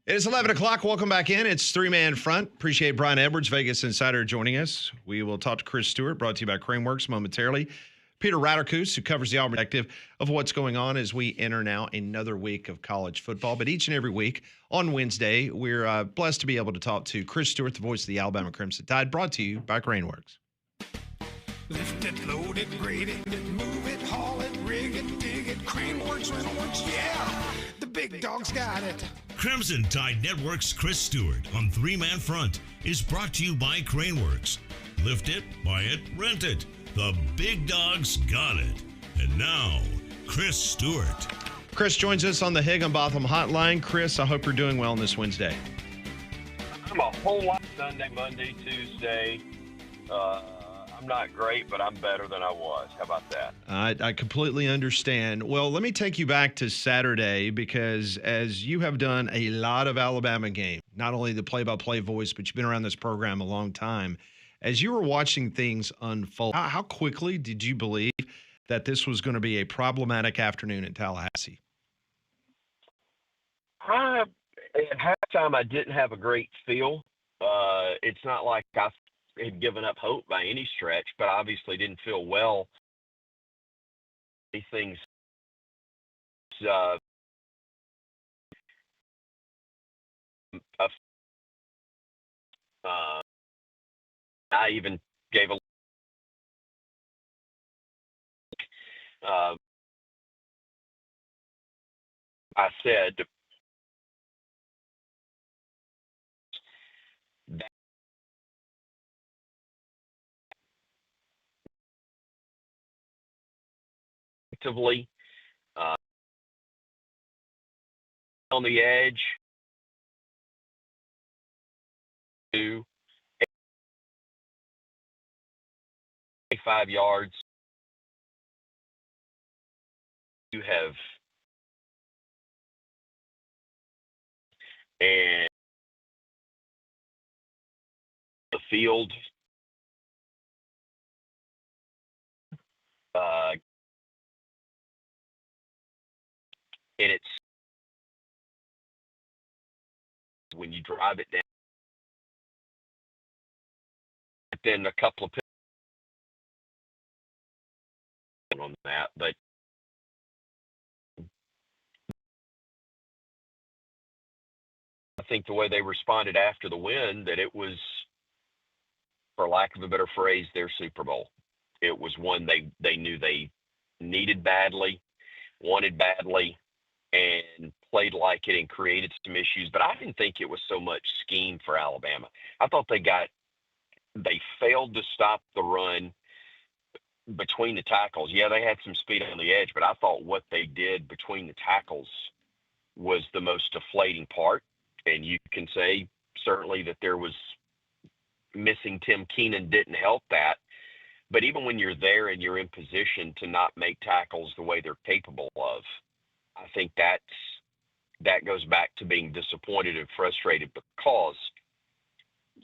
It is 11 o'clock. Welcome back in. It's three-man front. Appreciate Brian Edwards, Vegas Insider, joining us. We will talk to Chris Stewart, brought to you by Craneworks momentarily. Peter Rauterkus, who covers the Auburn perspective of what's going on as we enter now another week of college football. But each and every week on Wednesday, we're blessed to be able to talk to Chris Stewart, the voice of the Alabama Crimson Tide, brought to you by Craneworks. Lift it, load it, grade it, move it, haul it, rig it, dig it, Craneworks, Rentalworks, yeah! The big dog's got it. Crimson Tide Network's Chris Stewart on Three-Man Front is brought to you by Craneworks. Lift it, buy it, rent it. The big dog's got it. And now, Chris Stewart. Chris joins us on the Higginbotham Hotline. Chris, I hope you're doing well on this Wednesday. I'm a whole lot Sunday, Monday, Tuesday. I'm not great, but I'm better than I was. How about that? I completely understand. Well, let me take you back to Saturday, because as you have done a lot of Alabama games, not only the play-by-play voice, but you've been around this program a long time. As you were watching things unfold, how quickly did you believe that this was going to be a problematic afternoon in Tallahassee? At halftime, I didn't have a great feel. It's not like I had given up hope by any stretch, but obviously didn't feel well. These things, I even gave a I said that actively on the edge to 5 yards. You have and the field and it's when you drive it down, then a couple of on that, but I think the way they responded after the win, that it was, for lack of a better phrase, their Super Bowl. It was one they knew they needed badly, wanted badly, and played like it and created some issues. But I didn't think it was so much scheme for Alabama. I thought they failed to stop the run between the tackles. Yeah, they had some speed on the edge, but I thought what they did between the tackles was the most deflating part. And you can say certainly that there was missing Tim Keenan didn't help that. But even when you're there and you're in position to not make tackles the way they're capable of, I think that goes back to being disappointed and frustrated, because,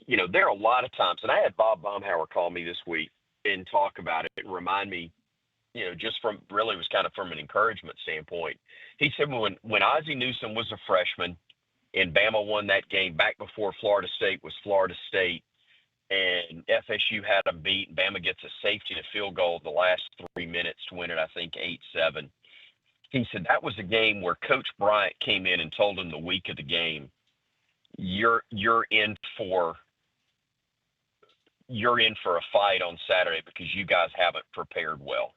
you know, there are a lot of times, and I had Bob Baumhauer call me this week and talk about it and remind me, you know, just from really was kind of from an encouragement standpoint. He said when Ozzie Newsome was a freshman and Bama won that game back before Florida State was Florida State, and FSU had them beat, and Bama gets a safety and a field goal in the last 3 minutes to win it, I think 8-7. He said that was a game where Coach Bryant came in and told him the week of the game, you're in for a fight on Saturday because you guys haven't prepared well.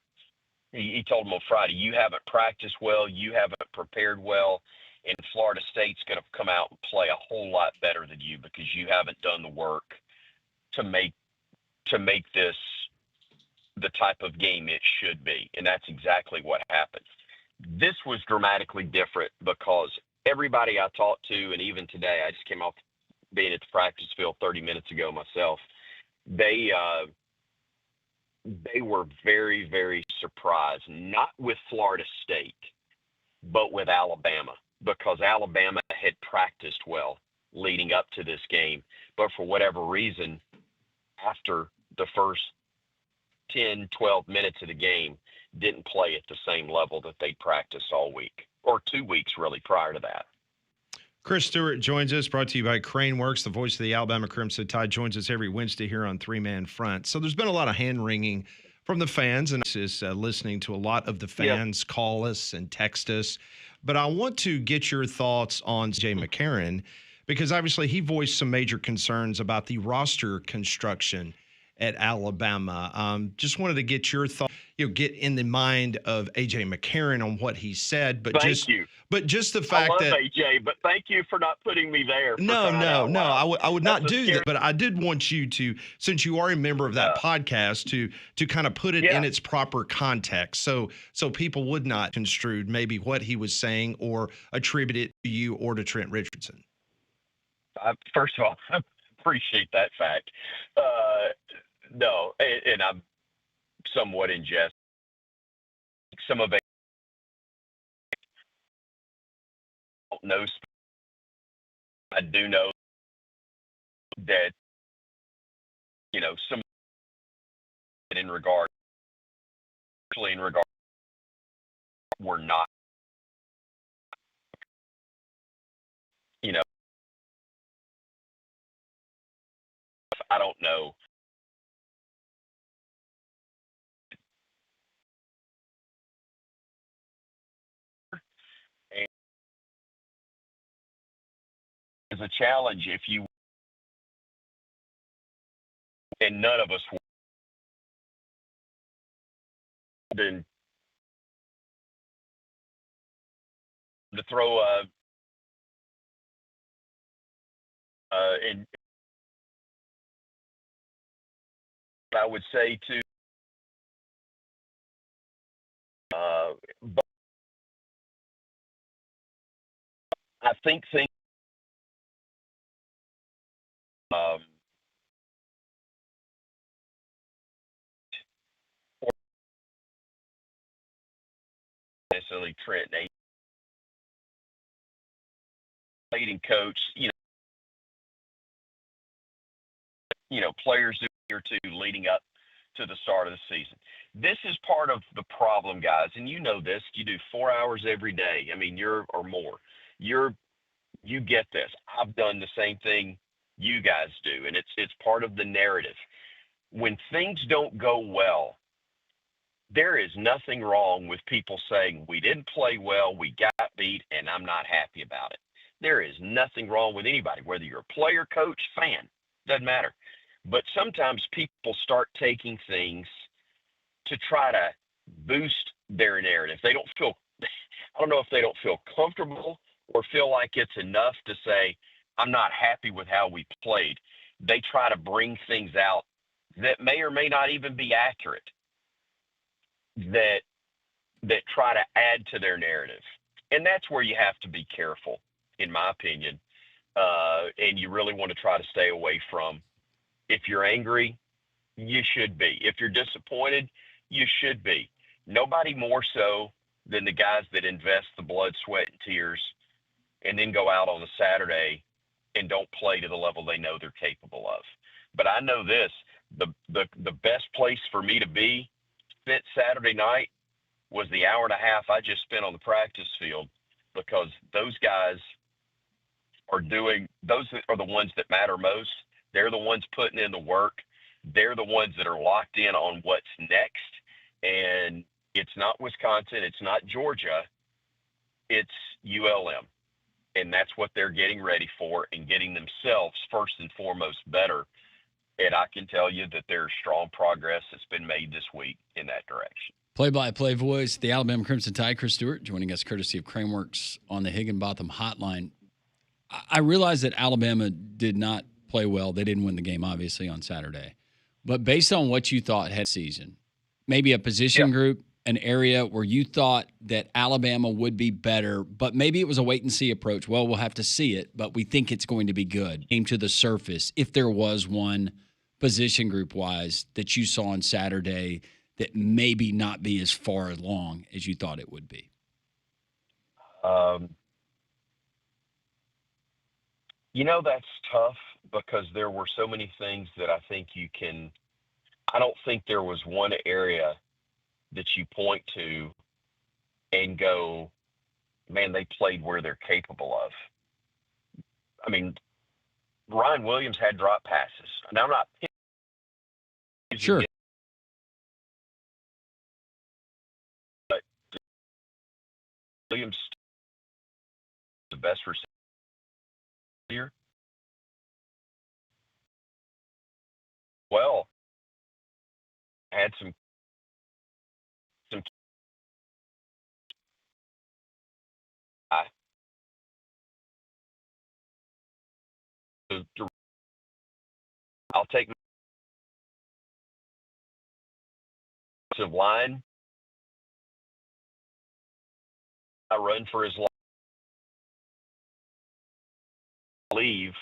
He told him on Friday, you haven't practiced well, you haven't prepared well, and Florida State's going to come out and play a whole lot better than you because you haven't done the work to make this the type of game it should be. And that's exactly what happened. This was dramatically different because everybody I talked to, and even today, I just came off being at the practice field 30 minutes ago myself, they were very, very surprised, not with Florida State, but with Alabama, because Alabama had practiced well leading up to this game. But for whatever reason, after the first 10, 12 minutes of the game, didn't play at the same level that they practiced all week, or 2 weeks really prior to that. Chris Stewart joins us, brought to you by Crane Works, the voice of the Alabama Crimson Tide, joins us every Wednesday here on Three Man Front. So there's been a lot of hand-wringing from the fans, and this is listening to a lot of the fans call us and text us. But I want to get your thoughts on Jay McCarron, because obviously he voiced some major concerns about the roster construction at Alabama. Just wanted to get your thoughts, get in the mind of A.J. McCarron on what he said. But Thank you. But just the fact I love that AJ, but thank you for not putting me there. No, I would not do that. But I did want you to, since you are a member of that podcast, to kind of put it in its proper context, so people would not construe maybe what he was saying or attribute it to you or to Trent Richardson. First of all, I appreciate that fact. No, and I'm somewhat in jest. Some of it I don't know. I do know that, some in regard we're not, I don't know. And it's a challenge if you, and none of us then to throw and I would say to but I think things or necessarily Trent and leading coach, players do year two leading up to the start of the season. This is part of the problem, guys, and you know this. You do 4 hours every day. I mean, or more. You get this. I've done the same thing you guys do, and it's part of the narrative. When things don't go well, there is nothing wrong with people saying we didn't play well, we got beat, and I'm not happy about it. There is nothing wrong with anybody, whether you're a player, coach, fan, doesn't matter. But sometimes people start taking things to try to boost their narrative. I don't know if they don't feel comfortable or feel like it's enough to say, I'm not happy with how we played. They try to bring things out that may or may not even be accurate, that try to add to their narrative. And that's where you have to be careful, in my opinion. And you really want to try to stay away from. If you're angry, you should be. If you're disappointed, you should be. Nobody more so than the guys that invest the blood, sweat, and tears and then go out on a Saturday and don't play to the level they know they're capable of. But I know this, the best place for me to be spent Saturday night was the hour and a half I just spent on the practice field, because those guys those are the ones that matter most. They're the ones putting in the work. They're the ones that are locked in on what's next. And it's not Wisconsin. It's not Georgia. It's ULM. And that's what they're getting ready for and getting themselves first and foremost better. And I can tell you that there's strong progress that's been made this week in that direction. Play-by-play voice, the Alabama Crimson Tide, Chris Stewart, joining us courtesy of Craneworks on the Higginbotham Hotline. I realize that Alabama did not play well. They didn't win the game, obviously, on Saturday. But based on what you thought had season, maybe a position group, an area where you thought that Alabama would be better, but maybe it was a wait-and-see approach. Well, we'll have to see it, but we think it's going to be good. Came to the surface, if there was one position group-wise that you saw on Saturday that maybe not be as far along as you thought it would be. That's tough, because there were so many things that I think I don't think there was one area that you point to and go, man, they played where they're capable of. I mean, Ryan Williams had drop passes. Now, I'm not Sure. but Williams the best receiver. Well, had some I'll take line. I run for his life. Leave.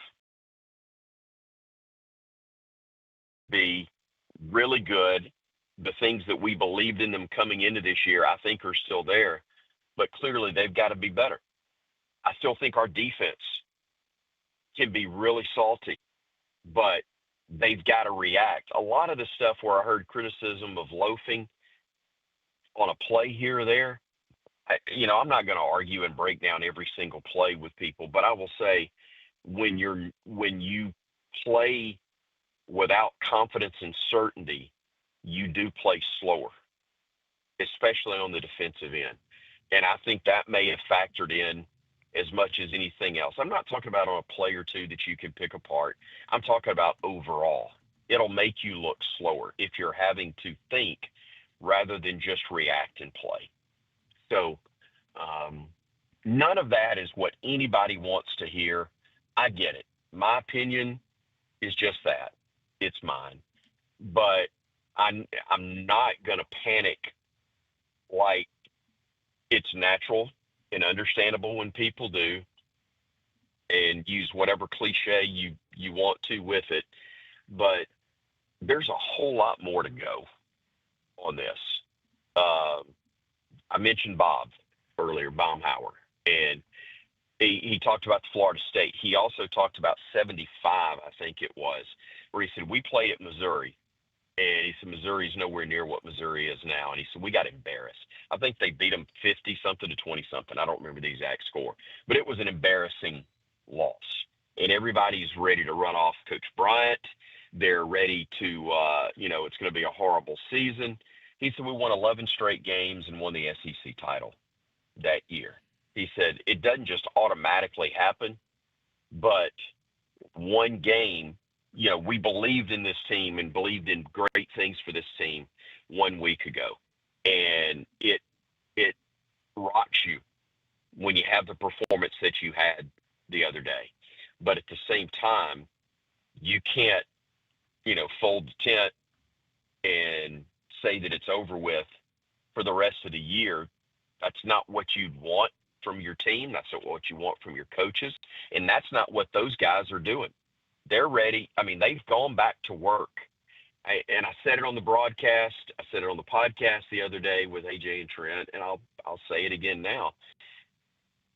Be really good. The things that we believed in them coming into this year, I think, are still there. But clearly, they've got to be better. I still think our defense can be really salty, but they've got to react. A lot of the stuff where I heard criticism of loafing on a play here or there, I'm not going to argue and break down every single play with people, but I will say when you play without confidence and certainty, you do play slower, especially on the defensive end. And I think that may have factored in as much as anything else. I'm not talking about on a play or two that you can pick apart. I'm talking about overall. It'll make you look slower if you're having to think rather than just react and play. So none of that is what anybody wants to hear. I get it. My opinion is just that. It's mine. But I'm not going to panic like it's natural and understandable when people do, and use whatever cliche you want to with it. But there's a whole lot more to go on this. I mentioned Bob earlier, Baumhauer, and he talked about the Florida State. He also talked about 75, I think it was, where he said, we play at Missouri. And he said, Missouri's nowhere near what Missouri is now. And he said, we got embarrassed. I think they beat them 50-something to 20-something. I don't remember the exact score. But it was an embarrassing loss. And everybody's ready to run off Coach Bryant. They're ready to, it's going to be a horrible season. He said, we won 11 straight games and won the SEC title that year. He said, it doesn't just automatically happen, but one game, we believed in this team and believed in great things for this team 1 week ago. And it rocks you when you have the performance that you had the other day. But at the same time, you can't, fold the tent and say that it's over with for the rest of the year. That's not what you'd want from your team. That's not what you want from your coaches. And that's not what those guys are doing. They're ready. I mean, they've gone back to work. And I said it on the broadcast. I said it on the podcast the other day with AJ and Trent, and I'll say it again now.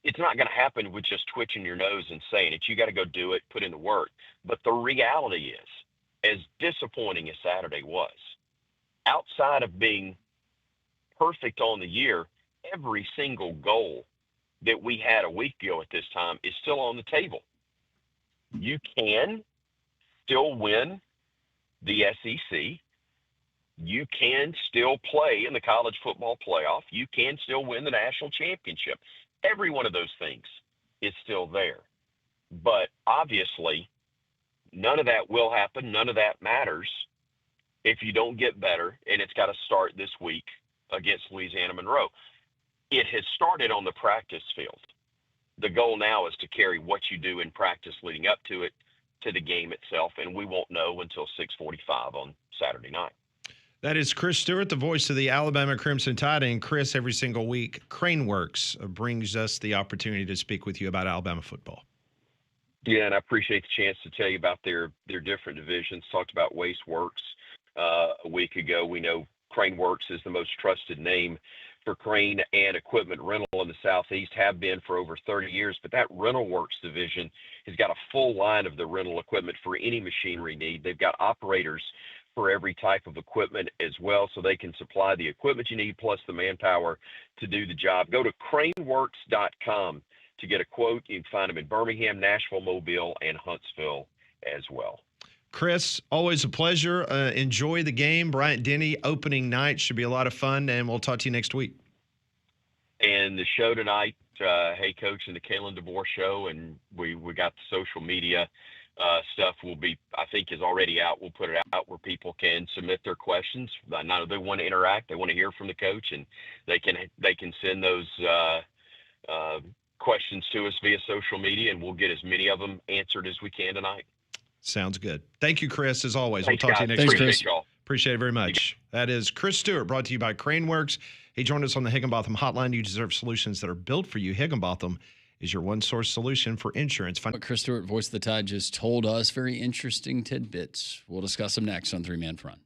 It's not going to happen with just twitching your nose and saying it. You got to go do it, put in the work. But the reality is, as disappointing as Saturday was, outside of being perfect on the year, every single goal that we had a week ago at this time is still on the table. You can still win the SEC. You can still play in the college football playoff. You can still win the national championship. Every one of those things is still there. But obviously, none of that will happen. None of that matters if you don't get better, and it's got to start this week against Louisiana Monroe. It has started on the practice field. The goal now is to carry what you do in practice leading up to it to the game itself, and we won't know until 6:45 on Saturday night. That is Chris Stewart, the voice of the Alabama Crimson Tide. And Chris, every single week, Craneworks brings us the opportunity to speak with you about Alabama football. Yeah, and I appreciate the chance to tell you about their different divisions. Talked about Wasteworks a week ago. We know Craneworks is the most trusted name for crane and equipment rental in the Southeast, have been for over 30 years. But that Rental Works division has got a full line of the rental equipment for any machinery need. They've got operators for every type of equipment as well, so they can supply the equipment you need plus the manpower to do the job. Go to craneworks.com to get a quote, you can find them in Birmingham, Nashville, Mobile, and Huntsville as well. Chris, always a pleasure. Enjoy the game. Bryant Denny opening night should be a lot of fun, and we'll talk to you next week. And the show tonight, Hey Coach and the Kalen DeBoer Show, and we got the social media stuff will be, I think, is already out. We'll put it out where people can submit their questions. I know they want to interact. They want to hear from the coach, and they can send those questions to us via social media, and we'll get as many of them answered as we can tonight. Sounds good. Thank you, Chris, as always. Thanks, we'll talk guys. to you next week. Appreciate y'all. Appreciate it very much. That is Chris Stewart, brought to you by Craneworks. He joined us on the Higginbotham Hotline. You deserve solutions that are built for you. Higginbotham is your one-source solution for insurance. What Chris Stewart, voice of the Tide, just told us, very interesting tidbits. We'll discuss them next on Three Man Front.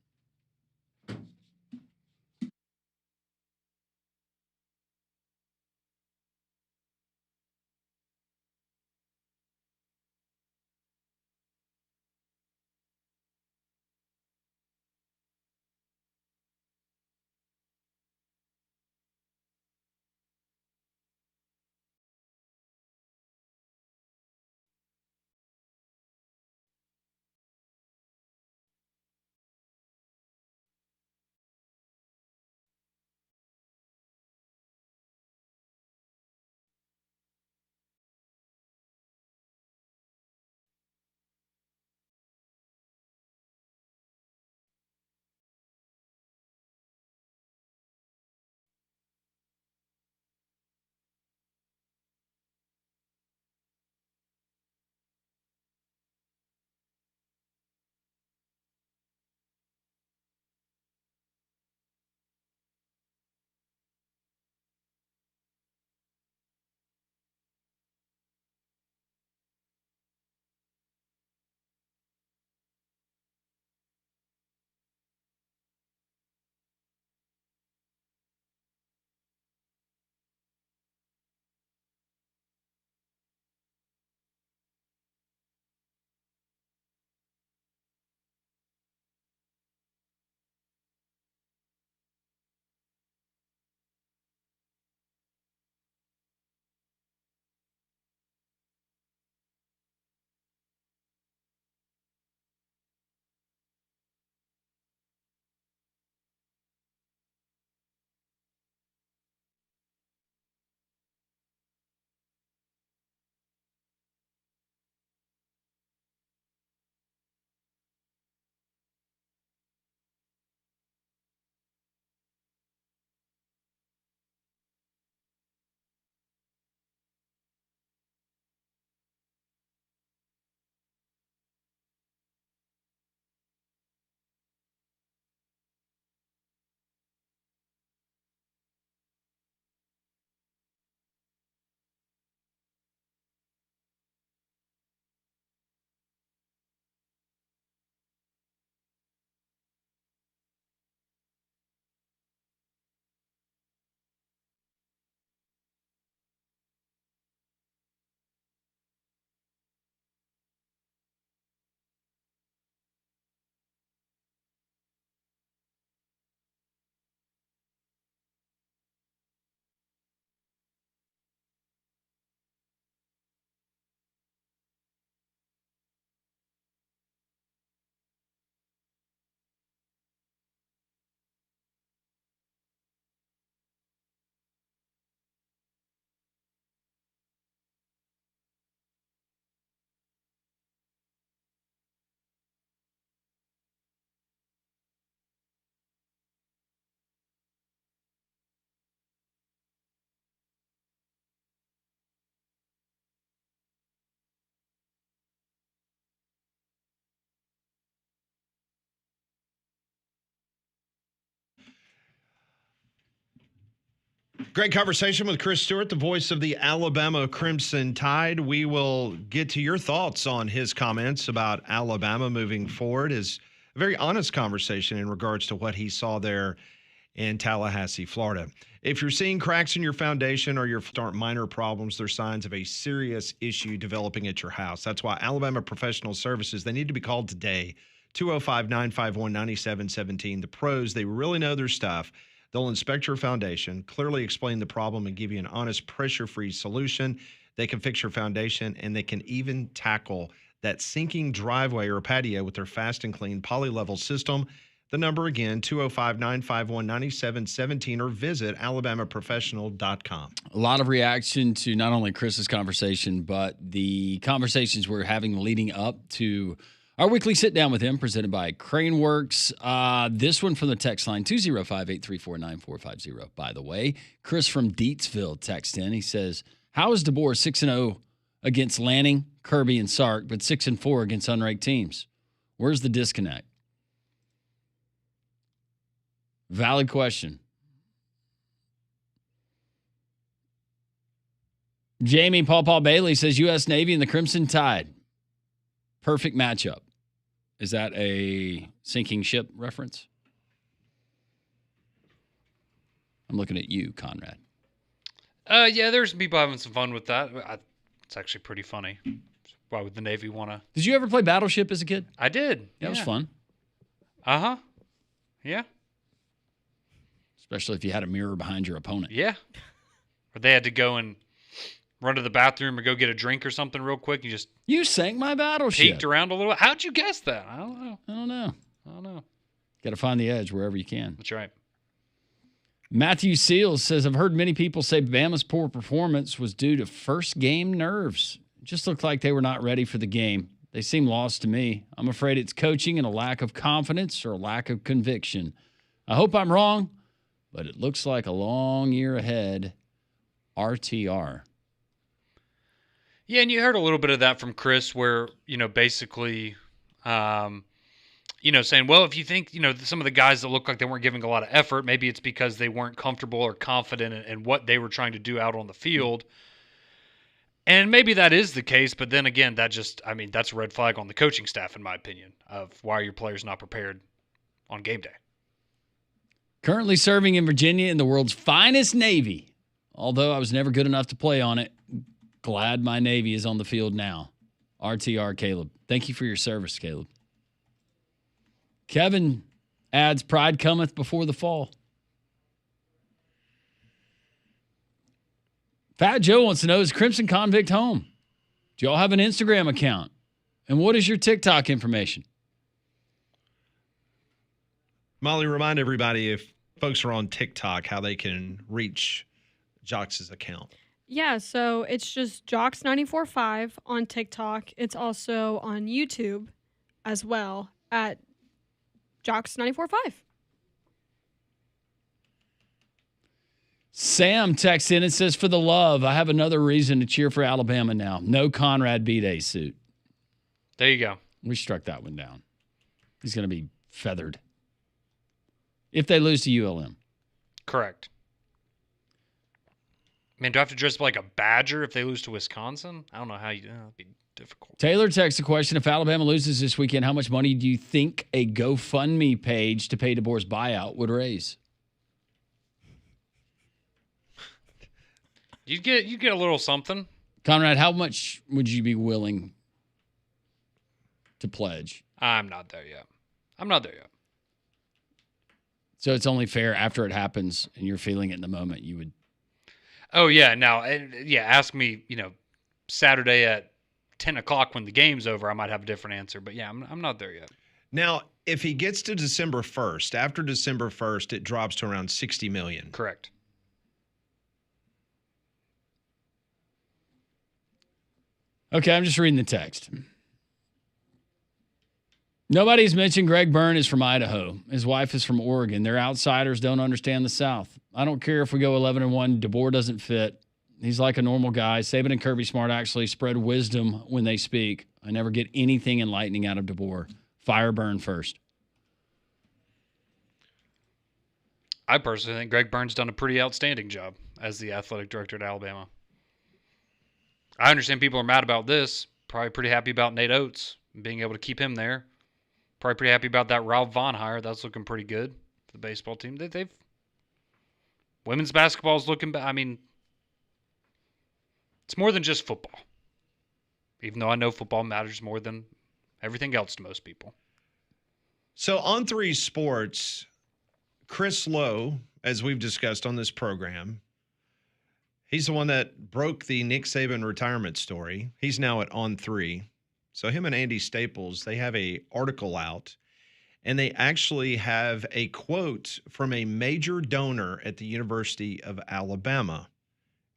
Great conversation with Chris Stewart, the voice of the Alabama Crimson Tide. We will get to your thoughts on his comments about Alabama moving forward. Is a very honest conversation in regards to what he saw there in Tallahassee, Florida. If you're seeing cracks in your foundation or your minor problems, they're signs of a serious issue developing at your house. That's why Alabama Professional Services, they need to be called today. 205-951-9717. The pros, they really know their stuff. They'll inspect your foundation, clearly explain the problem, and give you an honest, pressure-free solution. They can fix your foundation, and they can even tackle that sinking driveway or patio with their fast and clean poly-level system. The number again, 205-951-9717, or visit alabamaprofessional.com. A lot of reaction to not only Chris's conversation, but the conversations we're having leading up to our weekly sit down with him, presented by Craneworks. This one from the text line, 205-834-9450. By the way, Chris from Deatsville texts in. He says, how is DeBoer 6-0 against Lanning, Kirby, and Sark, but 6-4 against unranked teams? Where's the disconnect? Valid question. Jamie Paw Bailey says U.S. Navy and the Crimson Tide. Perfect matchup. Is that a sinking ship reference? I'm looking at you, Conrad. Yeah, there's some people having some fun with that. It's actually pretty funny. Why would the Navy want to? Did you ever play Battleship as a kid? I did. That was fun. Uh-huh. Yeah. Especially if you had a mirror behind your opponent. Yeah. Or they had to go and run to the bathroom or go get a drink or something real quick. You sank my battleship. Peeked around a little. How'd you guess that? I don't know. Got to find the edge wherever you can. That's right. Matthew Seals says, I've heard many people say Bama's poor performance was due to first game nerves. It just looked like they were not ready for the game. They seem lost to me. I'm afraid it's coaching and a lack of confidence or a lack of conviction. I hope I'm wrong, but it looks like a long year ahead. RTR. Yeah, and you heard a little bit of that from Chris where, basically, saying, well, if you think, some of the guys that look like they weren't giving a lot of effort, maybe it's because they weren't comfortable or confident in what they were trying to do out on the field. And maybe that is the case, but then again, that's a red flag on the coaching staff, in my opinion, of why are your players not prepared on game day. Currently serving in Virginia in the world's finest Navy. Although I was never good enough to play on it, glad my Navy is on the field now. RTR, Caleb. Thank you for your service, Caleb. Kevin adds, pride cometh before the fall. Fat Joe wants to know, is Crimson Convict home? Do y'all have an Instagram account? And what is your TikTok information? Molly, remind everybody, if folks are on TikTok, how they can reach Jox's account. Yeah, so it's just Jox945 on TikTok. It's also on YouTube as well at Jox945. Sam texts in and says, for the love, I have another reason to cheer for Alabama now. No Conrad B-Day suit. There you go. We struck that one down. He's going to be feathered if they lose to ULM. Correct. Man, do I have to dress up like a Badger if they lose to Wisconsin? I don't know how you do that. It'd be difficult. Taylor texts a question. If Alabama loses this weekend, how much money do you think a GoFundMe page to pay DeBoer's buyout would raise? You'd get a little something. Conrad, how much would you be willing to pledge? I'm not there yet. So it's only fair after it happens and you're feeling it in the moment, you would. Oh, yeah. Now, ask me, Saturday at 10 o'clock when the game's over, I might have a different answer. But, yeah, I'm not there yet. Now, if he gets to December 1st, after December 1st, it drops to around $60 million. Correct. Okay, I'm just reading the text. Nobody's mentioned Greg Byrne is from Idaho. His wife is from Oregon. They're outsiders, don't understand the South. I don't care if we go 11-1. DeBoer doesn't fit. He's like a normal guy. Saban and Kirby Smart actually spread wisdom when they speak. I never get anything enlightening out of DeBoer. Fire Byrne first. I personally think Greg Byrne's done a pretty outstanding job as the athletic director at Alabama. I understand people are mad about this. Probably pretty happy about Nate Oates being able to keep him there. Probably pretty happy about that Ralph Vaughn hire. That's looking pretty good for the baseball team. They've women's basketball is looking. I mean, it's more than just football. Even though I know football matters more than everything else to most people. So on 3 Sports, Chris Lowe, as we've discussed on this program, He's the one that broke the Nick Saban retirement story. He's now at On3. So him and Andy Staples, they have a article out, and they actually have a quote from a major donor at the University of Alabama.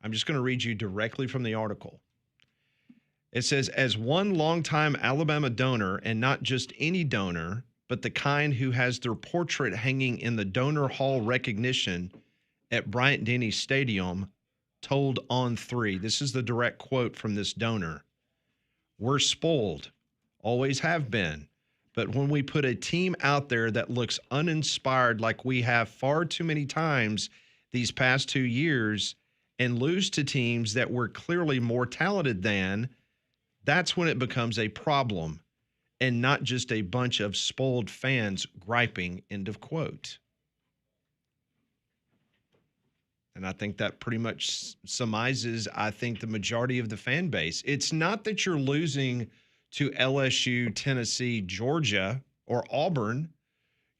I'm just going to read you directly from the article. It says, as one longtime Alabama donor, and not just any donor, but the kind who has their portrait hanging in the Donor Hall recognition at Bryant-Denny Stadium, told On3. This is the direct quote from this donor. We're spoiled, always have been. But when we put a team out there that looks uninspired like we have far too many times these past 2 years and lose to teams that we're clearly more talented than, that's when it becomes a problem and not just a bunch of spoiled fans griping, end of quote. And I think that pretty much surmises, I think, the majority of the fan base. It's not that you're losing to LSU, Tennessee, Georgia, or Auburn.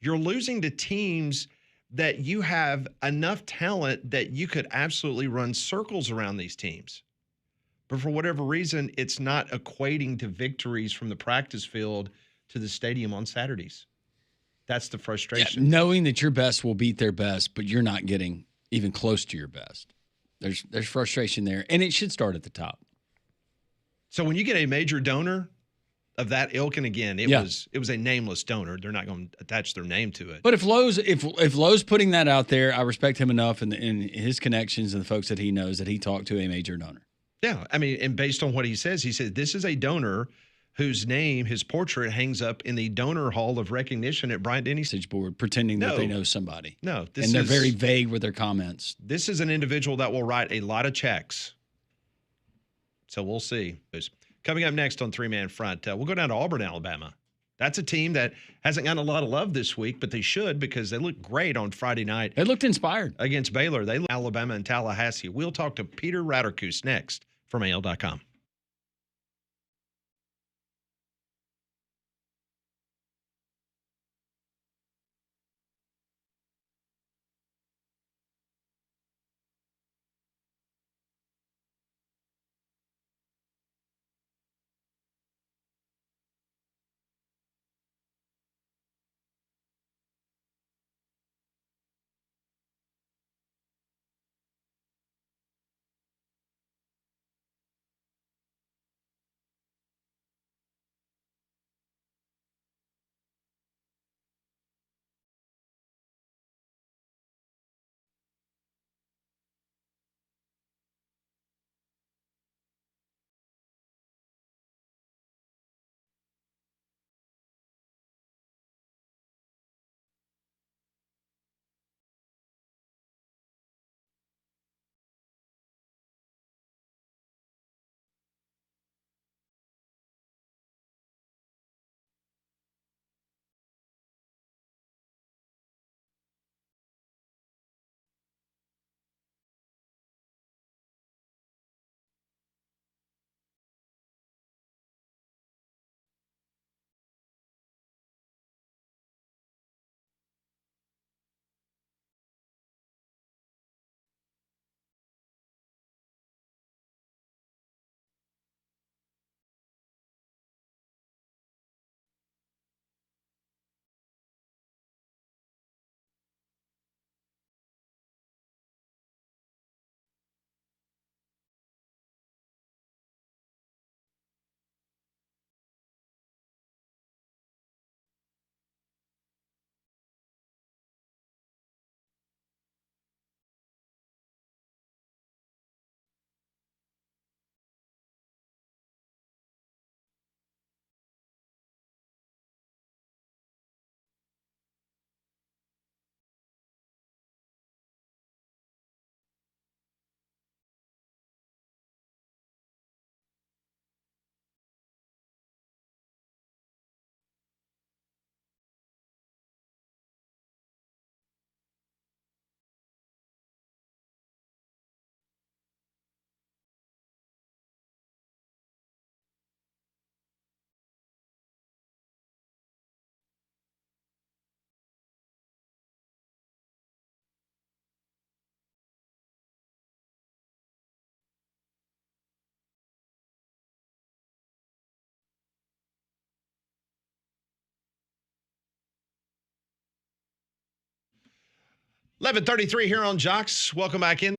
You're losing to teams that you have enough talent that you could absolutely run circles around these teams. But for whatever reason, it's not equating to victories from the practice field to the stadium on Saturdays. That's the frustration. Yeah, knowing that your best will beat their best, but you're not getting even close to your best. There's frustration there, and it should start at the top. So when you get a major donor of that ilk, and again, it was a nameless donor. They're not going to attach their name to it. But if Lowe's putting that out there, I respect him enough and his connections and the folks that he knows that he talked to a major donor. Yeah, I mean, and based on what he says, this is a donor whose name, his portrait, hangs up in the Donor Hall of Recognition at Bryant-Denny board, pretending that they know somebody. No, they're very vague with their comments. This is an individual that will write a lot of checks. So we'll see. Coming up next on Three Man Front, we'll go down to Auburn, Alabama. That's a team that hasn't gotten a lot of love this week, but they should because they looked great on Friday night. They looked inspired. Against Baylor. They Alabama and Tallahassee. We'll talk to Peter Rauterkus next from AL.com. 11:33 here on Jox. Welcome back in.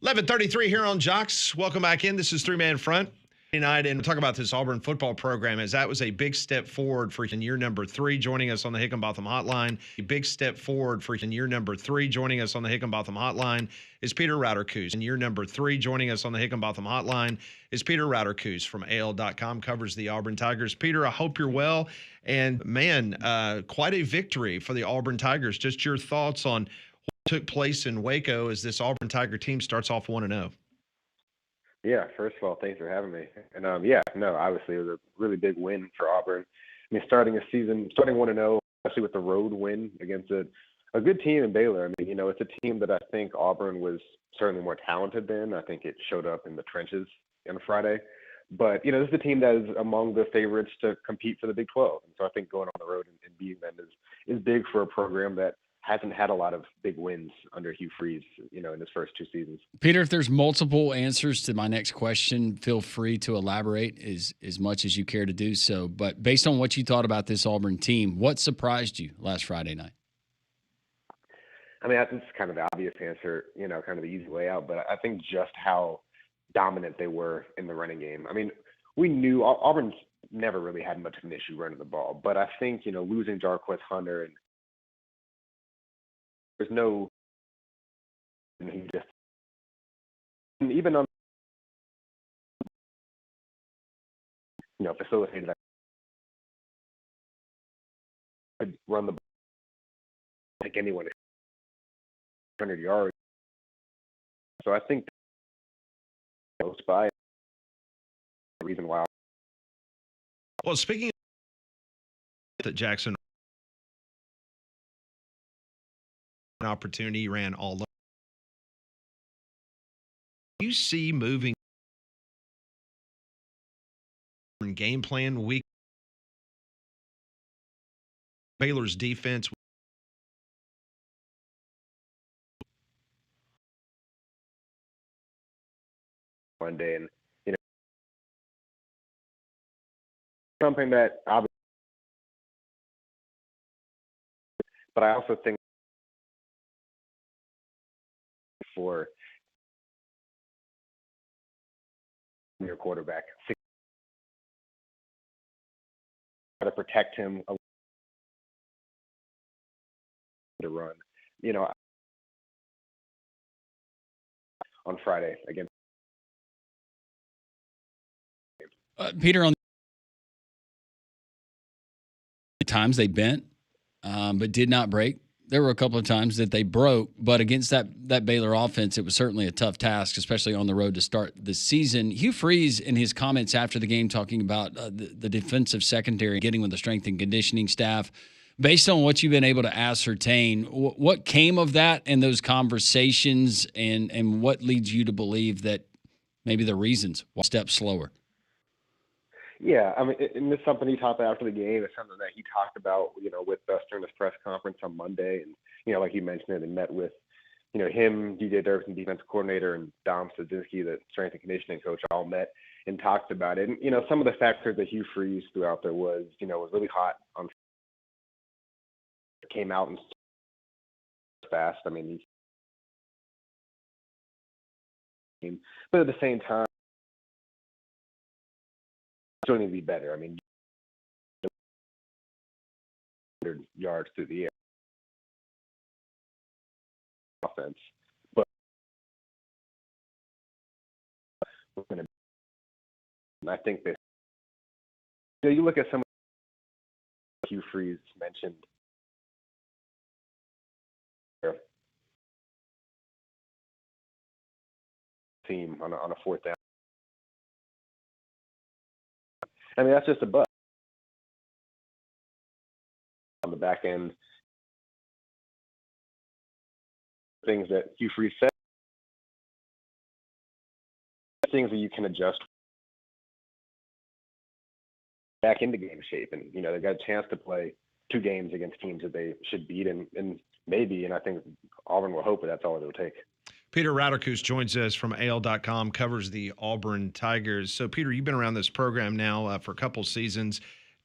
11:33 here on Jox. Welcome back in. This is Three Man Front tonight, and we'll talk about this Auburn football program, as that was a big step forward for in year number 3. Joining us on the Higginbotham Hotline, a big step forward for in year number 3. Joining us on the Higginbotham Hotline is Peter Rauterkus. In year number 3, joining us on the Higginbotham Hotline is Peter Rauterkus from AL.com, covers the Auburn Tigers. Peter, I hope you're well. And man, quite a victory for the Auburn Tigers. Just your thoughts on what took place in Waco as this Auburn Tiger team starts off 1-0. Yeah, first of all, thanks for having me. And obviously it was a really big win for Auburn. I mean, starting 1-0, especially with the road win against a good team in Baylor. I mean, it's a team that I think Auburn was certainly more talented than. I think it showed up in the trenches on Friday. But, this is a team that is among the favorites to compete for the Big 12. And so I think going on the road and beating them is big for a program that hasn't had a lot of big wins under Hugh Freeze, in his first 2 seasons. Peter, if there's multiple answers to my next question, feel free to elaborate as much as you care to do so. But based on what you thought about this Auburn team, what surprised you last Friday night? I mean, that's kind of the obvious answer, kind of the easy way out. But I think just how dominant they were in the running game. I mean, we knew Auburn's never really had much of an issue running the ball. But I think, losing Jarquez Hunter and there's no, he just, even on, facilitated that, could run the ball like anyone, 100 yards. So I think close by the reason why. Well, speaking of that, Jackson, an opportunity ran all over. You see moving game plan week. Baylor's defense one day, and something that obviously, but I also think for your quarterback to protect him to run, on Friday against Peter, on the times they bent, but did not break. There were a couple of times that they broke, but against that Baylor offense, it was certainly a tough task, especially on the road to start the season. Hugh Freeze, in his comments after the game, talking about the defensive secondary, getting with the strength and conditioning staff. Based on what you've been able to ascertain, what came of that and those conversations, and what leads you to believe that maybe the reasons why step slower? Yeah, I mean, and this is something he talked about after the game. It's something that he talked about, with us during this press conference on Monday. And, like you mentioned, they met with, him, DJ Dirksen, defensive coordinator, and Dom Sadzinski, the strength and conditioning coach, all met and talked about it. And, some of the factors that Hugh Freeze threw out there was, was really hot on, came out and fast. I mean, but at the same time, still need to be better. I mean, 100 yards through the air offense, but we're going to. And I think that you look at some of the Hugh Freeze mentioned team on a fourth down. I mean, that's just a bust on the back end. Things that Hugh Freeze said, things that you can adjust back into game shape. And, they've got a chance to play 2 games against teams that they should beat. And maybe, and I think Auburn will hope that that's all it'll take. Peter Rauterkus joins us from AL.com, covers the Auburn Tigers. So, Peter, you've been around this program now for a couple seasons.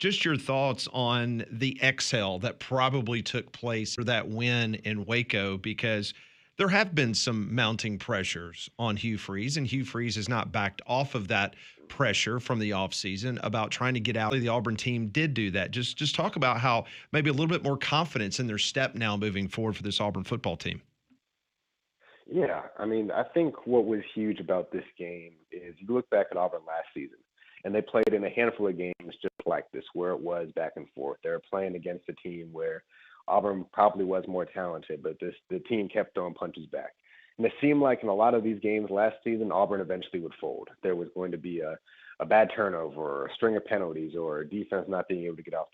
just your thoughts on the exhale that probably took place for that win in Waco, because there have been some mounting pressures on Hugh Freeze, and Hugh Freeze has not backed off of that pressure from the offseason about trying to get out. The Auburn team did do that. Just talk about how maybe a little bit more confidence in their step now moving forward for this Auburn football team. Yeah, I mean, I think what was huge about this game is you look back at Auburn last season, and they played in a handful of games just like this, where it was back and forth. They were playing against a team where Auburn probably was more talented, but the team kept throwing punches back. And it seemed like in a lot of these games last season, Auburn eventually would fold. There was going to be a bad turnover or a string of penalties or a defense not being able to get off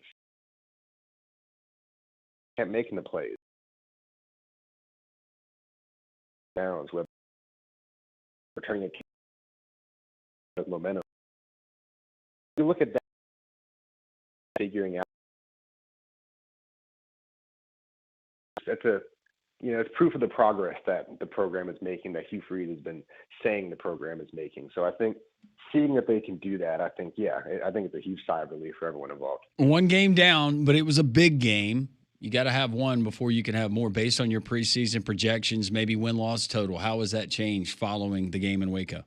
the field. Kept making the plays. Downs, returning a kick with momentum. You look at that, figuring out. It's proof of the progress that the program is making, that Hugh Freeze has been saying the program is making. So I think seeing that they can do that, I think it's a huge sigh of relief for everyone involved. One game down, but it was a big game. You got to have one before you can have more based on your preseason projections, maybe win-loss total. How has that changed following the game in Waco?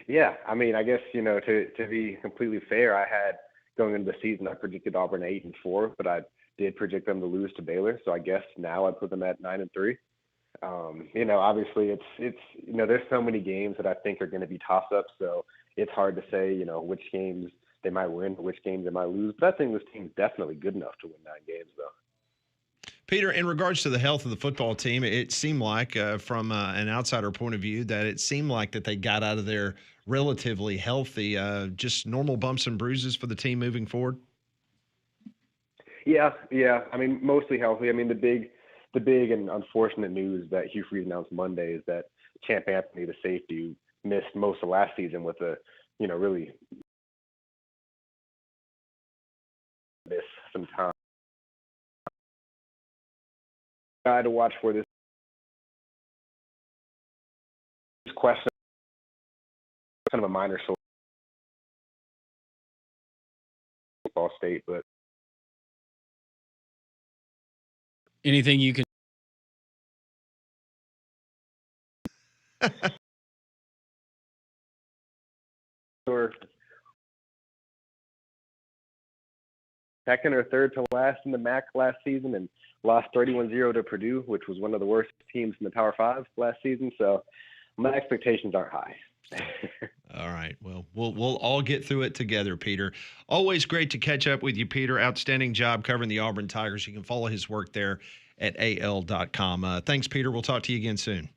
Yeah, I mean, I guess, to be completely fair, I had going into the season, I predicted Auburn 8-4, but I did predict them to lose to Baylor. So I guess now I put them at 9-3. Obviously it's there's so many games that I think are going to be toss-ups. So it's hard to say, which games they might win, which games they might lose. But I think this team's definitely good enough to win 9 games, though. Peter, in regards to the health of the football team, it seemed like, from an outsider point of view, that it seemed like that they got out of there relatively healthy. Just normal bumps and bruises for the team moving forward. Yeah. I mean, mostly healthy. I mean, the big and unfortunate news that Hugh Freeze announced Monday is that Champ Anthony, the safety, missed most of last season with a, really miss some time. Guy to watch for this question, kind of a minor shoulder football state, but anything you can. Or second or third to last in the MAC last season and lost 31-0 to Purdue, which was one of the worst teams in the Power 5 last season. So my expectations aren't high. All right. Well, we'll all get through it together, Peter. Always great to catch up with you, Peter. Outstanding job covering the Auburn Tigers. You can follow his work there at al.com. Thanks, Peter. We'll talk to you again soon.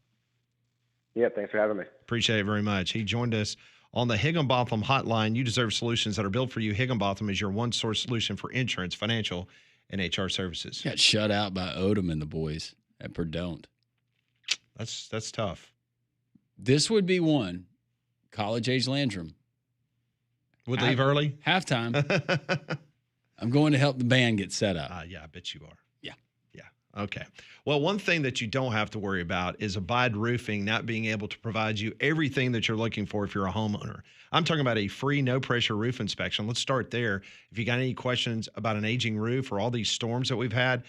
Yeah, thanks for having me. Appreciate it very much. He joined us on the Higginbotham hotline. You deserve solutions that are built for you. Higginbotham is your one-source solution for insurance, financial, and HR services. Got shut out by Odom and the boys at Purdue. That's tough. This would be one. College-age Landrum. Would leave early? Halftime. I'm going to help the band get set up. Yeah, I bet you are. Yeah. Okay. Well, one thing that you don't have to worry about is Abide Roofing not being able to provide you everything that you're looking for if you're a homeowner. I'm talking about a free, no-pressure roof inspection. Let's start there. If you got any questions about an aging roof or all these storms that we've had,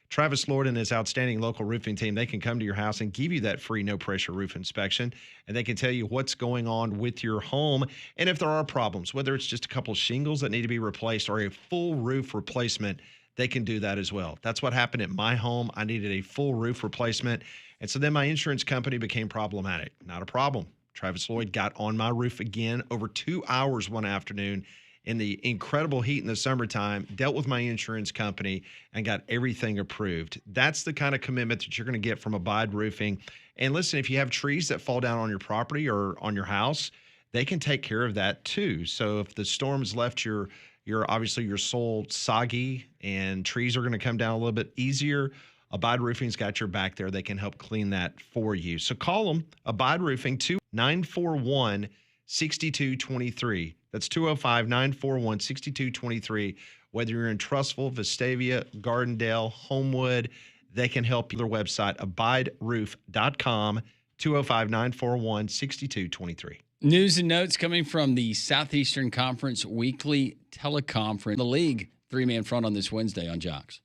Travis Lord and his outstanding local roofing team, they can come to your house and give you that free no-pressure roof inspection, and they can tell you what's going on with your home. And if there are problems, whether it's just a couple of shingles that need to be replaced or a full roof replacement, they can do that as well. That's what happened at my home. I needed a full roof replacement, and so then my insurance company became problematic. Not a problem. Travis Lloyd got on my roof again over 2 hours one afternoon in the incredible heat in the summertime, dealt with my insurance company, and got everything approved. That's the kind of commitment that you're going to get from Abide Roofing. And listen, if you have trees that fall down on your property or on your house, they can take care of that too. So if the storms left your obviously your soil soggy and trees are going to come down a little bit easier, Abide Roofing's got your back there. They can help clean that for you. So call them, Abide Roofing, 2-941-6223. That's 205-941-6223. Whether you're in Trussville, Vestavia, Gardendale, Homewood, they can help you. Their website, abideroof.com, 205-941-6223. News and notes coming from the Southeastern Conference weekly teleconference. The league, three-man front on this Wednesday on Jox.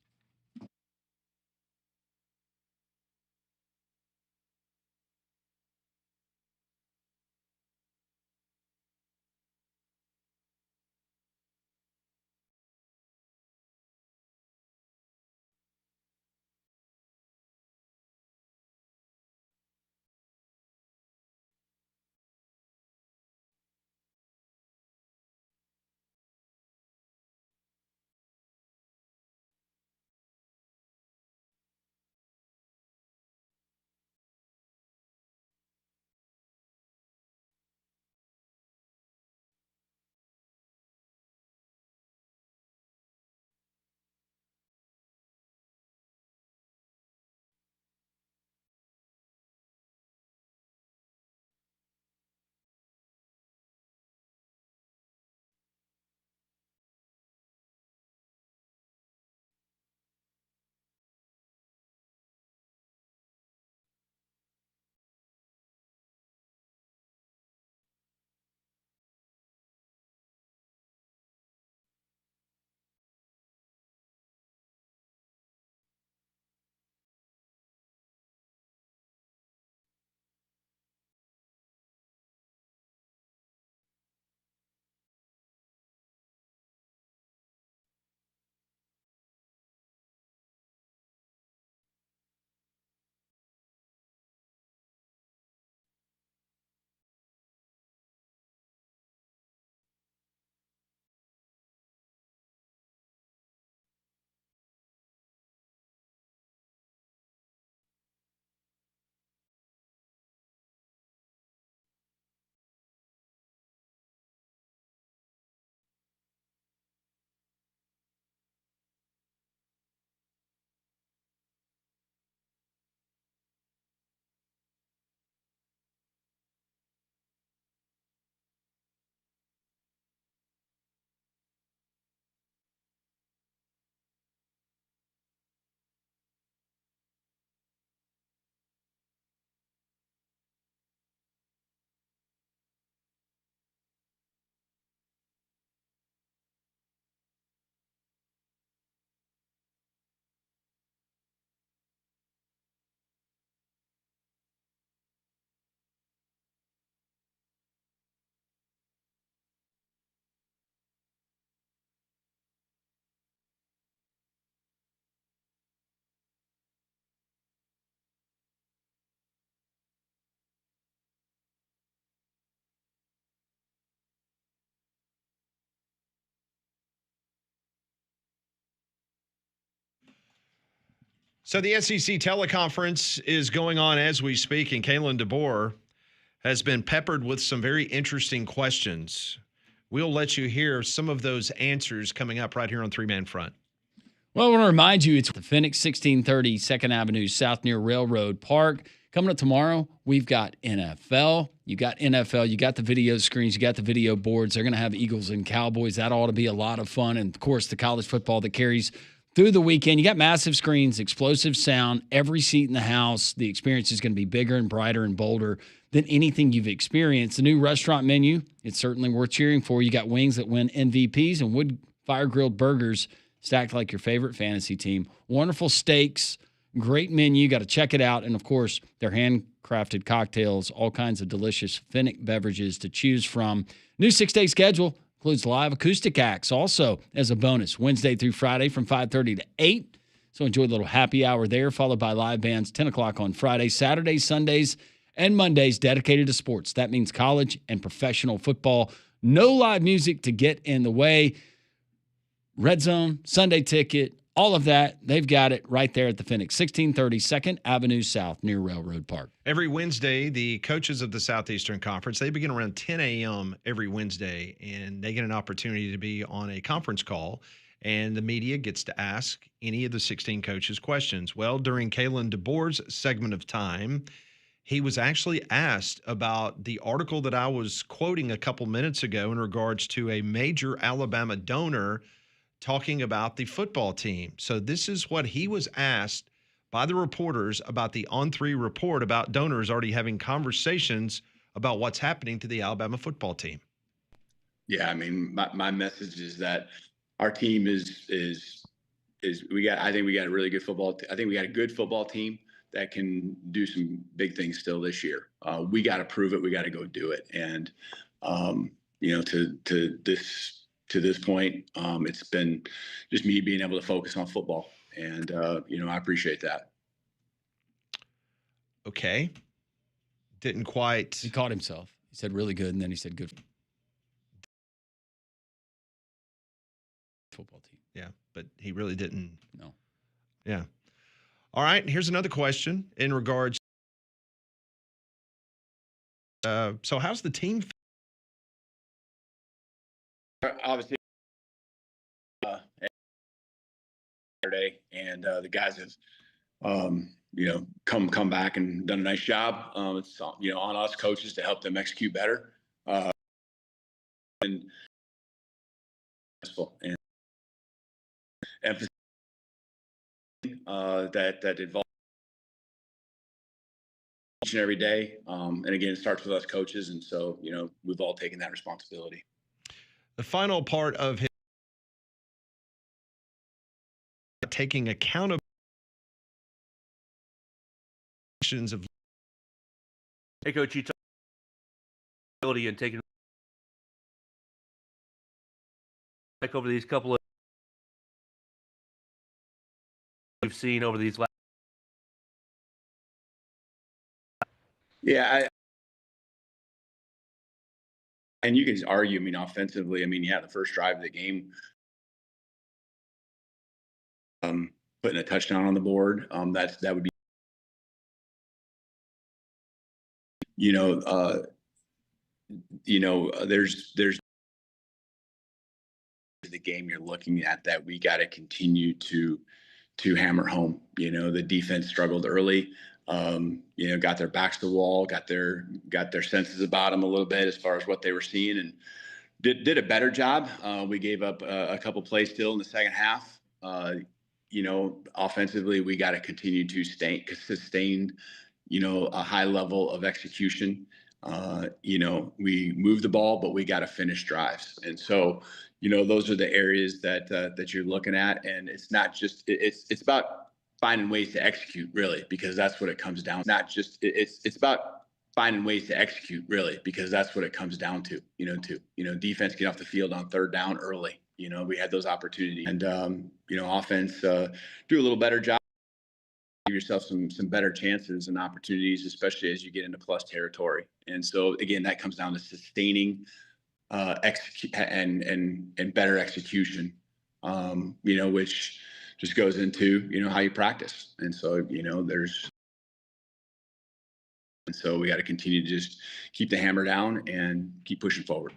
So the SEC teleconference is going on as we speak, and Kalen DeBoer has been peppered with some very interesting questions. We'll let you hear some of those answers coming up right here on Three Man Front. Well, I want to remind you, it's the Phoenix 1630 2nd Avenue South near Railroad Park. Coming up tomorrow, we've got NFL. You got NFL, you got the video screens, you got the video boards. They're going to have Eagles and Cowboys. That ought to be a lot of fun. And, of course, the college football that carries through the weekend. You got massive screens, explosive sound, every seat in the house. The experience is going to be bigger and brighter and bolder than anything you've experienced. The new restaurant menu, it's certainly worth cheering for. You got wings that win MVPs and wood fire grilled burgers stacked like your favorite fantasy team. Wonderful steaks, great menu. Got to check it out. And, of course, their handcrafted cocktails, all kinds of delicious Finnick beverages to choose from. New 6-day schedule includes live acoustic acts also as a bonus, Wednesday through Friday from 5:30 to 8. So enjoy a little happy hour there, followed by live bands 10 o'clock on Friday, Saturdays, Sundays, and Mondays dedicated to sports. That means college and professional football. No live music to get in the way. Red Zone, Sunday Ticket, all of that, they've got it right there at the Phoenix, 1630 2nd Avenue South near Railroad Park. Every Wednesday, the coaches of the Southeastern Conference, they begin around 10 a.m. every Wednesday, and they get an opportunity to be on a conference call, and the media gets to ask any of the 16 coaches questions. Well, during Kalen DeBoer's segment of time, he was actually asked about the article that I was quoting a couple minutes ago in regards to a major Alabama donor talking about the football team. So this is what he was asked by the reporters about the On3 report about donors already having conversations about what's happening to the Alabama football team. Yeah, I mean, my message is that our team I think we got a really good football. I think we got a good football team that can do some big things still this year. We got to prove it. We got to go do it. And to this point, it's been just me being able to focus on football, and I appreciate that. Okay, didn't quite. He caught himself. He said really good, and then he said good football team. Yeah, but he really didn't. No. Yeah. All right. Here's another question in regards. So how's the team? Obviously, Saturday, and the guys have, come back and done a nice job. It's on us coaches to help them execute better. And emphasis that involves each and every day. And again, it starts with us coaches. And so, we've all taken that responsibility. The final part of his taking accountability of. Hey, Coach, you talk ability and taking back over these couple of we've seen over these last. Yeah, and you can argue. I mean, offensively, the first drive of the game, putting a touchdown on the board, that would be, there's the game you're looking at that we got to continue to hammer home. The defense struggled early. Got their backs to the wall, got their senses about them a little bit as far as what they were seeing, and did a better job. We gave up a couple plays still in the second half. Offensively, we got to continue to sustain, a high level of execution. We move the ball, but we got to finish drives. And so, those are the areas that you're looking at. And it's not just, it's about finding ways to execute, really, because that's what it comes down to. Not just, it's about finding ways to execute, really, because that's what it comes down to, defense get off the field on third down early. We had those opportunities, and, offense do a little better job. Give yourself some better chances and opportunities, especially as you get into plus territory. And so again, that comes down to sustaining execute and better execution, which just goes into how you practice. And so so we got to continue to just keep the hammer down and keep pushing forward.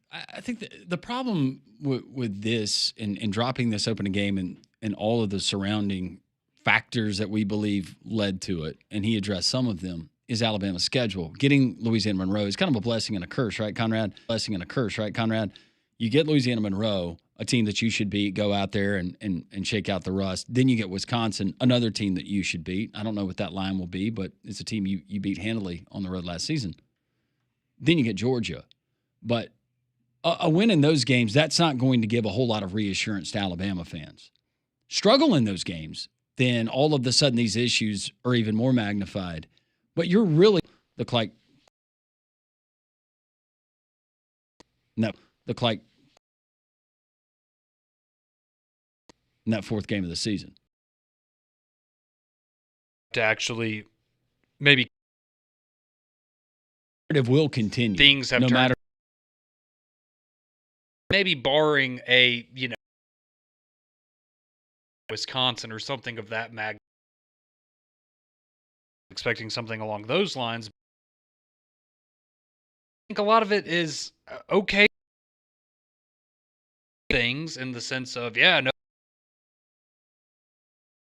I think the problem with this and dropping this opening game and all of the surrounding factors that we believe led to it, and he addressed some of them, is Alabama's schedule. Getting Louisiana Monroe is kind of a blessing and a curse, right, Conrad? Blessing and a curse, right, Conrad? You get Louisiana Monroe, a team that you should beat, go out there and shake out the rust. Then you get Wisconsin, another team that you should beat. I don't know what that line will be, but it's a team you beat handily on the road last season. Then you get Georgia. But a win in those games, that's not going to give a whole lot of reassurance to Alabama fans. Struggle in those games, then all of a sudden these issues are even more magnified. But you're really look like in that fourth game of the season. To actually maybe It will continue. Things have no turned matter. Maybe barring a, Wisconsin or something of that magnitude. Expecting something along those lines. I think a lot of it is okay things in the sense of, no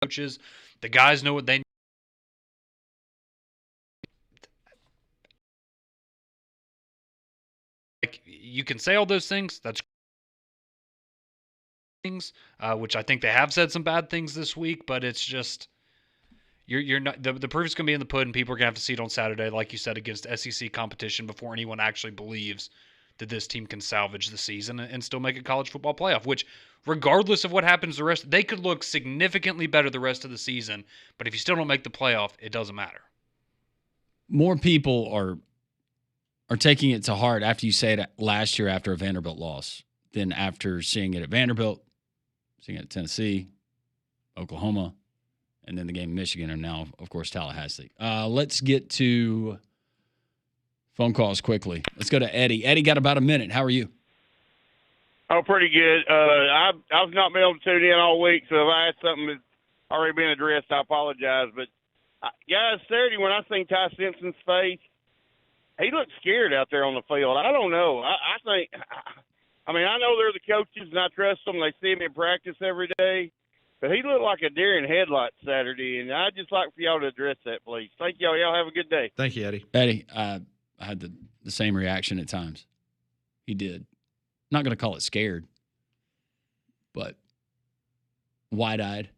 coaches, the guys know what they need. Like, you can say all those things. That's things, which I think they have said some bad things this week, but it's just You're not the proof is going to be in the pudding. People are going to have to see it on Saturday, like you said, against SEC competition before anyone actually believes that this team can salvage the season and still make a college football playoff. Which, regardless of what happens the rest, they could look significantly better the rest of the season. But if you still don't make the playoff, it doesn't matter. More people are taking it to heart after you say it last year after a Vanderbilt loss than after seeing it at Vanderbilt, seeing it at Tennessee, Oklahoma, and then the game in Michigan, and now, of course, Tallahassee. Let's get to phone calls quickly. Let's go to Eddie. Eddie, got about a minute. How are you? Oh, pretty good. I've not been able to tune in all week, so if I had something that's already been addressed, I apologize. But, guys, Saturday when I seen Ty Simpson's face, he looked scared out there on the field. I don't know. I mean, I know they're the coaches, and I trust them. They see him in practice every day. But he looked like a deer in headlights Saturday, and I'd just like for y'all to address that, please. Thank y'all. Y'all have a good day. Thank you, Eddie. Eddie, I had the same reaction at times. He did. Not going to call it scared, but wide-eyed.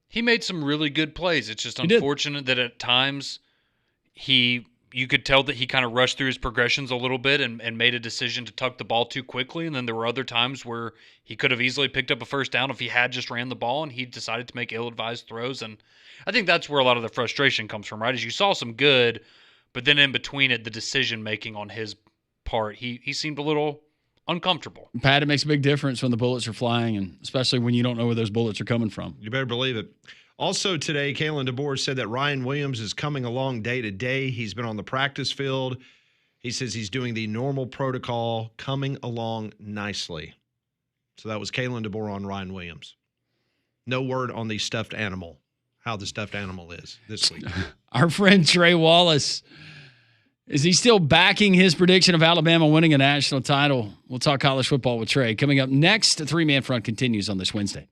He made some really good plays. It's just unfortunate that at times you could tell that he kind of rushed through his progressions a little bit and made a decision to tuck the ball too quickly. And then there were other times where he could have easily picked up a first down if he had just ran the ball, and he decided to make ill-advised throws. And I think that's where a lot of the frustration comes from, right? Is you saw some good, but then in between it, the decision-making on his part, he seemed a little uncomfortable. Pat, it makes a big difference when the bullets are flying, and especially when you don't know where those bullets are coming from. You better believe it. Also today, Kalen DeBoer said that Ryan Williams is coming along day to day. He's been on the practice field. He says he's doing the normal protocol, coming along nicely. So that was Kalen DeBoer on Ryan Williams. No word on the stuffed animal, how the stuffed animal is this week. Our friend Trey Wallace, is he still backing his prediction of Alabama winning a national title? We'll talk college football with Trey. Coming up next, the three-man front continues on this Wednesday.